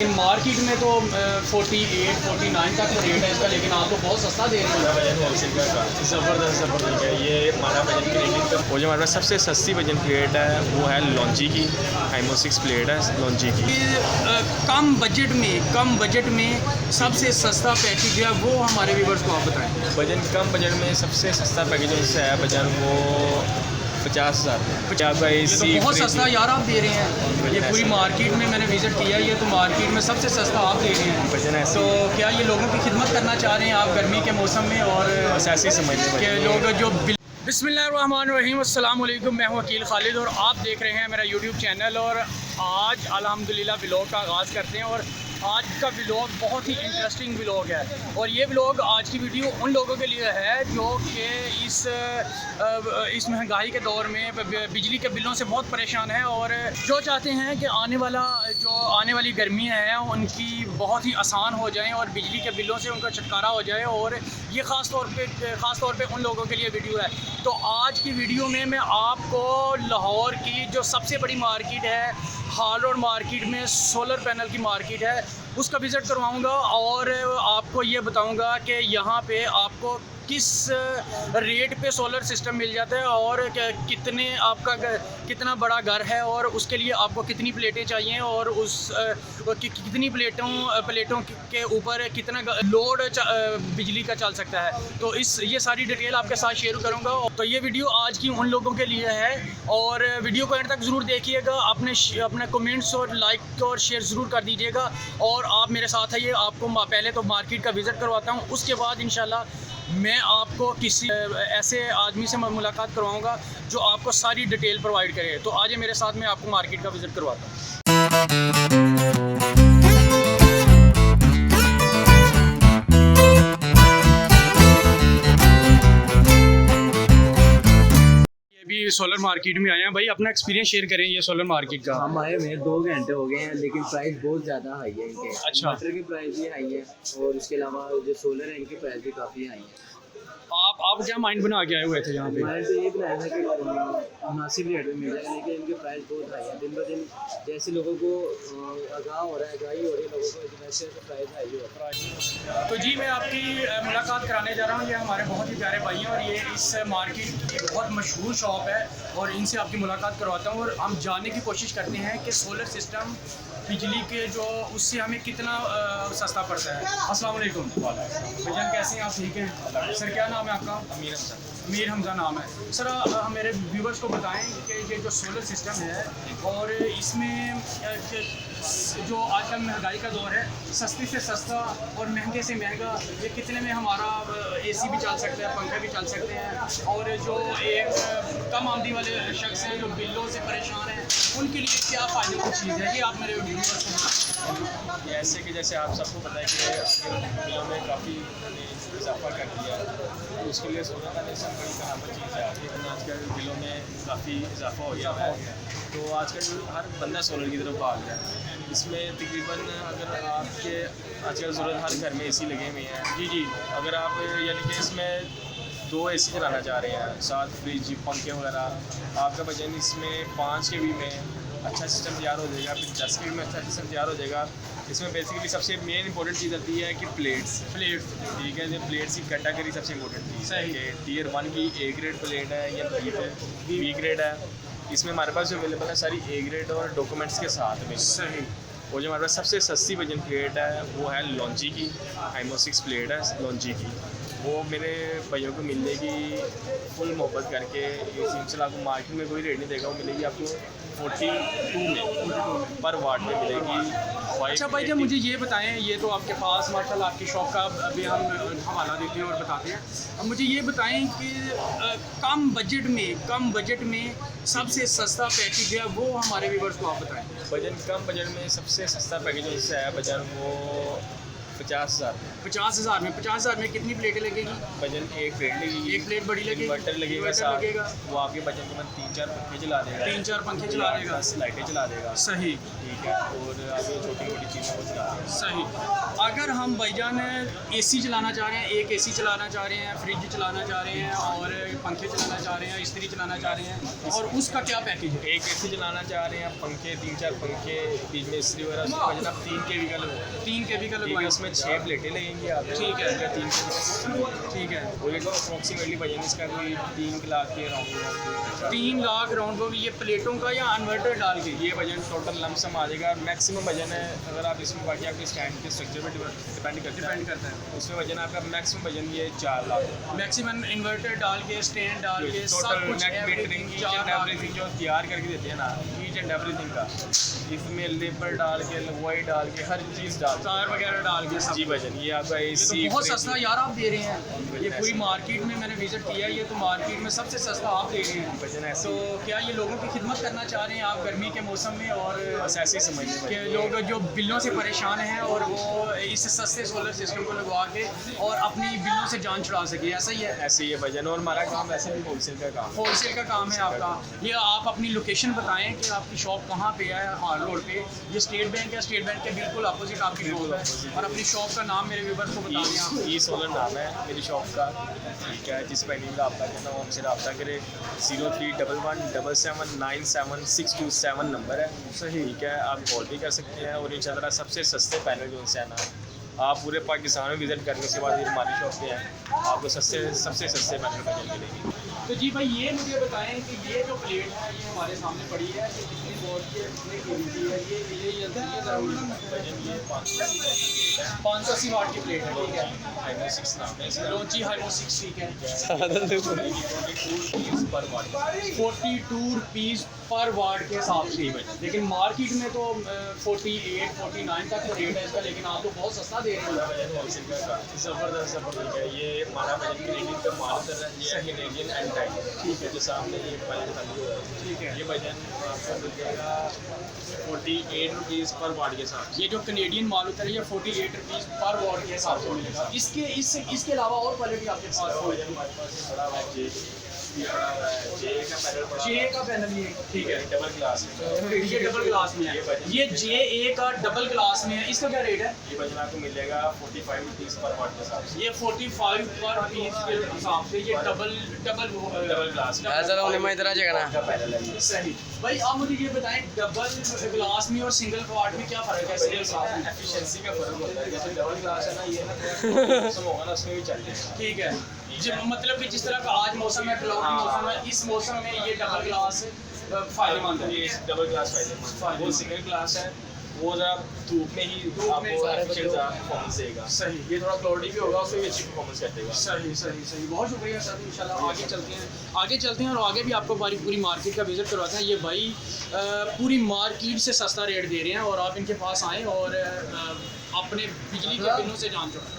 Market में तो 48 49 तक रेट है इसका, लेकिन आप तो बहुत सस्ता दे रहे हैं। ज़बरदस्त है ये हमारा वजन क्रेडिट का। वो जो हमारे पास सबसे सस्ती वजन प्लेट है वो है लॉन्जी की, हाइमो 6 प्लेट है लॉन्जी की। कम बजट में सबसे सस्ता पैकेज है वो हमारे व्यूअर्स को आप बताएं। वजन कम बजट में सबसे सस्ता पैकेज है वजन वो 50,000। आपका तो बहुत सस्ता यार आप दे रहे हैं। ये पूरी मार्केट में मैंने विजिट किया, ये तो मार्केट में सबसे सस्ता आप दे रहे हैं। वजन तो क्या ये लोगों की खिदमत करना चाह रहे हैं आप गर्मी के मौसम में? और ऐसे समझ के लोग जो बिस्मिल्लाहिर्रहमानिर्रहीम, अस्सलाम वालेकुम, मैं हूं वकील खालिद और आप देख रहे हैं मेरा यूट्यूब चैनल। और आज अल्हम्दुलिल्लाह व्लॉग का आगाज़ करते हैं और आज का व्लॉग बहुत ही इंटरेस्टिंग व्लॉग है। और ये व्लॉग आज की वीडियो उन लोगों के लिए है जो कि इस महंगाई के दौर में बिजली के बिलों से बहुत परेशान है और जो चाहते हैं कि आने वाली गर्मियाँ हैं उनकी बहुत ही आसान हो जाएं और बिजली के बिलों से उनका छुटकारा हो जाए। और ये ख़ास तौर पे उन लोगों के लिए वीडियो है। तो आज की वीडियो में मैं आपको लाहौर की जो सबसे बड़ी मार्केट है, हाल रोड मार्केट में सोलर पैनल की मार्केट है, उसका विज़िट करवाऊंगा और आपको ये बताऊंगा कि यहाँ पे आपको किस रेट पे सोलर सिस्टम मिल जाता है और कितना बड़ा घर है और उसके लिए आपको कितनी प्लेटें चाहिए और कितनी प्लेटों के ऊपर कितना लोड बिजली का चल सकता है। तो ये सारी डिटेल आपके साथ शेयर करूंगा। तो ये वीडियो आज की उन लोगों के लिए है और वीडियो को एंड तक ज़रूर देखिएगा। अपने कमेंट्स और लाइक और शेयर ज़रूर कर दीजिएगा और आप मेरे साथ आइए। आपको पहले तो मार्केट का विज़िट करवाता हूँ, उसके बाद इंशाल्लाह मैं आपको किसी ऐसे आदमी से मुलाकात करवाऊंगा जो आपको सारी डिटेल प्रोवाइड करे। तो आज मेरे साथ मैं आपको मार्केट का विज़िट करवाता हूँ। अभी सोलर मार्केट में आए हैं। भाई अपना एक्सपीरियंस शेयर करें ये सोलर मार्केट का। हम आए हुए 2 घंटे हो गए हैं, लेकिन प्राइस बहुत ज़्यादा हाई है इनके। अच्छा। इन्वर्टर की प्राइस भी हाई है और उसके अलावा जो सोलर है इनकी प्राइस भी काफ़ी हाई है। आप क्या माइंड बना के आए हुए थे यहाँ पे? हमारे तो ये बनाया था कि मुनासिब रेट में मिल जाए, लेकिन इनकी प्राइस बहुत हाई है। दिन ब दिन जैसे लोगों को आगाही हो रही है लोगों को, वैसे प्राइस हाई हो रहा है। तो जी मैं आपकी मुलाकात कराने जा रहा हूँ। ये हमारे बहुत ही प्यारे भाई हैं और ये इस मार्केट की बहुत मशहूर शॉप है और इनसे आपकी मुलाकात करवाता हूँ और हम जानने की कोशिश करते हैं कि सोलर सिस्टम बिजली के जो उससे हमें कितना सस्ता पड़ता है। अस्सलाम वालेकुम भैया, कैसे हैं आप? ठीक हैं सर। क्या नाम है आपका? अमीर हमज़ा नाम है सर। मेरे व्यूवर्स को बताएं कि ये जो सोलर सिस्टम है और इसमें जो आजकल महंगाई का दौर है, सस्ती से सस्ता और महंगे से महंगा, ये कितने में हमारा एसी भी चल सकता है, पंखा भी चल सकते हैं और जो एक कम आमदनी वाले शख्स हैं जो बिलों से परेशान हैं उनके लिए क्या फ़ायदे की चीज़ है? ये आप मेरे व्यूवर्स को ऐसे कि जैसे आप सबको पता है कि बिलों में काफ़ी इजाफा कर दिया है, तो उसके लिए सोलर पैनल से बड़ी बराबर चीज़ है। लेकिन आजकल बिलों में काफ़ी इजाफा हो गया है, तो आजकल हर बंदा सोलर की तरफ भाग रहा है। इसमें तकरीबन अगर आपके आजकल ज़रूरत हर घर में एसी लगे हुए हैं। जी अगर आप यानी कि इसमें 2 एसी चलाना चाह रहे हैं, साथ फ्रिज पंखे वगैरह, आपका बजट इसमें 5 के में अच्छा सिस्टम तैयार हो जाएगा, फिर 10 के में अच्छा सिस्टम तैयार हो जाएगा। इसमें बेसिकली सबसे मेन इंपॉर्टेंट चीज़ आती है कि प्लेट्स। ठीक है, प्लेट्स की कैटेगरी सबसे इंपॉर्टेंट चीज़ है कि टियर 1 की A ग्रेड प्लेट है या B ग्रेड है। इसमें हमारे पास जो अवेलेबल है सारी A ग्रेड और डॉक्यूमेंट्स के साथ में। सही। और जो हमारे पास सबसे सस्ती वजन प्लेट है वो है लॉन्जी की, हाइमो 6 प्लेट है लॉन्जी की। वो मेरे भाइयों को मिलेगी फुल मोहब्बत करके। ये इंशाल्लाह आपको मार्केट में कोई रेट नहीं देगा, वो मिलेगी आपको 42 में पर वाट में मिलेगी। अच्छा भाई जब मुझे ये बताएं, ये तो आपके पास माशाल्लाह आपकी शॉप का अभी हम हवाला देते हैं और बताते हैं। अब मुझे ये बताएं कि कम बजट में सबसे सस्ता पैकेज है वो हमारे व्यूअर्स को आप बताएं। कम बजट में सबसे सस्ता पैकेज है वजन वो 50,000 में। 50,000 में कितनी प्लेटें लगेगी? वजन एक प्लेट लगेगी, एक प्लेट बड़ी लगेगी, इन्वर्टर लगेगा, वो आपके बजट में 3-4 पंखे चला देगा, 3-4 पंखे चला देगा, 10 लाइटें चला देगा। सही। ठीक है, और आगे छोटी मोटी चीज़ें वो चला देगा। सही। अगर हम भाईजान एसी चलाना चाह रहे हैं, एक एसी चलाना चाह रहे हैं, फ्रिज चलाना चाह रहे हैं और पंखे चलाना चाह रहे हैं, इस्त्री चलाना चाह रहे हैं, और उसका क्या पैकेज है? एक एसी चलाना चाह रहे हैं, पंखे 3-4 पंखे, बीच में इस्त्री वगैरह, उसका वजन आप 3 kV का लगवाएंगे। 3 kV का लगवाएंगे, उसमें 6 प्लेटें लगेंगी आप। ठीक है। 3 kV, ठीक है। वो एक अप्रॉक्सीमेटली वजन इसका कोई 3 लाख के अराउंड। 3 लाख राउंड को ये प्लेटों का या इन्वर्टर डाल के? ये वजन टोटल लमसम आ जाएगा। मैक्सिमम वजन है, अगर आप इसमें बाकी आपके स्टैंड के स्ट्रक्चर पर डिपेंड करता है, उसमें वजन आपका मैक्सिमम वजन ये 4 लाख। मैक्सिमम इन्वर्टर डाल के, स्टैंड डाल के, सब टोटल कुछ net metering, each and everything जो तैयार करके देते हैं ना, ईच एंड एवरीथिंग का, इसमें लेबर डाल के, लगवाई डाल के, हर चीज़ डाल, तार वगैरह डाल के सब जी वजन। ये आपका ये एसी तो बहुत सस्ता यार आप दे रहे हैं। ये पूरी मार्केट में मैंने विजिट किया है, ये तो मार्केट में सबसे सस्ता आप दे रहे हैं। वजन ऐसे तो क्या ये लोगों की खिदमत करना चाह रहे हैं आप गर्मी के मौसम में, और बस ऐसे ही समझिए कि लोग जो बिलों से परेशान हैं और वो इस सस्ते सोलर सिस्टम को लगवा के और अपनी बिलों से जान छुड़ा सके, ऐसा ही है? ऐसे ही है वजन। और हमारा काम ऐसे भी होलसेल का काम है। होलसेल का काम है आपका। ये आप अपनी लोकेशन बताएं कि आपकी शॉप कहाँ पे है? हाल रोड पे ये स्टेट बैंक है, स्टेट बैंक के बिल्कुल अपोजिट आपकी शॉप है, और अपनी शॉप का नाम मेरे व्यूअर्स को बता दें आप। ई सोलर नाम है मेरी शॉप का, ठीक है। जिस पर का रब्ता करना हो हमसे रब्ता करे। 0311779767 नंबर है, सही, ठीक है। आप कॉल भी कर सकते हैं, और इंशाल्लाह सबसे सस्ते पैनल जो उनसे आना, आप पूरे पाकिस्तान में विज़िट करने के बाद ये हमारी शॉप पे हैं, आपको सबसे सस्ते पैनल पैनल मिलेंगे। तो जी भाई ये मुझे बताएं कि ये जो प्लेट है ये हमारे सामने पड़ी है, ये कितनी वॉट की है, कितनी kV की है? ये वजन ये 580 वाट की प्लेट है, ठीक है। हाइमो 6 नाम है इसका। लोची हाइमो 6, ठीक है। 42 रुपीज़ ₹42 पर पर वाट। वाट के हिसाब से, लेकिन मार्केट में तो 48, 49 तक रेट है इसका, लेकिन आप तो बहुत सस्ता दे रहे हैं। ज़बरदस्त है। ये हमारा वजन कैनेडियन का माल कर रहा है, ये कैनेडियन एंड टाइप, ठीक है। जो सामने ये वजन खाली हो रहा है, ठीक है। ये वजन आपको मिल जाएगा 48 रुपीज़ पर वाट के साथ। ये जो कैनेडियन माल होता है ये 48 रुपीज़ पर वाट के हिसाब से मिलेगा। इसके अलावा और क्वालिटी आपके पास वजन हमारे पास बड़ा है, जे का पैनल बड़ा जे का पैनल, ये ठीक है, डबल ग्लास है। ये डबल ग्लास में है, ये JA का डबल ग्लास में है। इसका क्या रेट है? ये वजन आपको मिल जाएगा 45 रुपीज़ पर वाट के हिसाब से। ये 45 पर पीस के हिसाब से ये डबल ग्लास ना का पैनल है ये। सही। भाई आप मुझे ये बताएं, डबल ग्लास में और सिंगल पार्ट में क्या फ़र्क है? सिंगल ग्लास में एफिशिएंसी का फर्क होता है। जैसे डबल ग्लास है ना, ये ना मौसम होगा ना, उसमें भी चल जाएगा, ठीक है। मतलब कि जिस तरह का आज मौसम है, क्लाउडी मौसम है, इस मौसम में ये डबल ग्लास फायदेमंद है। ये डबल ग्लास फायदेमंद। वो सिंगल ग्लास है, वो ज़रा धूप में ही आपको एफिशिएंट परफॉर्मेंस देगा। सही। ये थोड़ा क्लाउडी भी होगा, उसमें भी अच्छी परफॉर्मेंस कर देगा। सही। बहुत शुक्रिया सर, इंशाल्लाह आगे चलते हैं और आगे भी आपको पूरी मार्केट का विज़िट करवाते हैं। ये भाई पूरी मार्केट से सस्ता रेट दे रहे हैं, और आप इनके पास आएँ और अपने बिजली के बिलों से जान छुड़ाएं।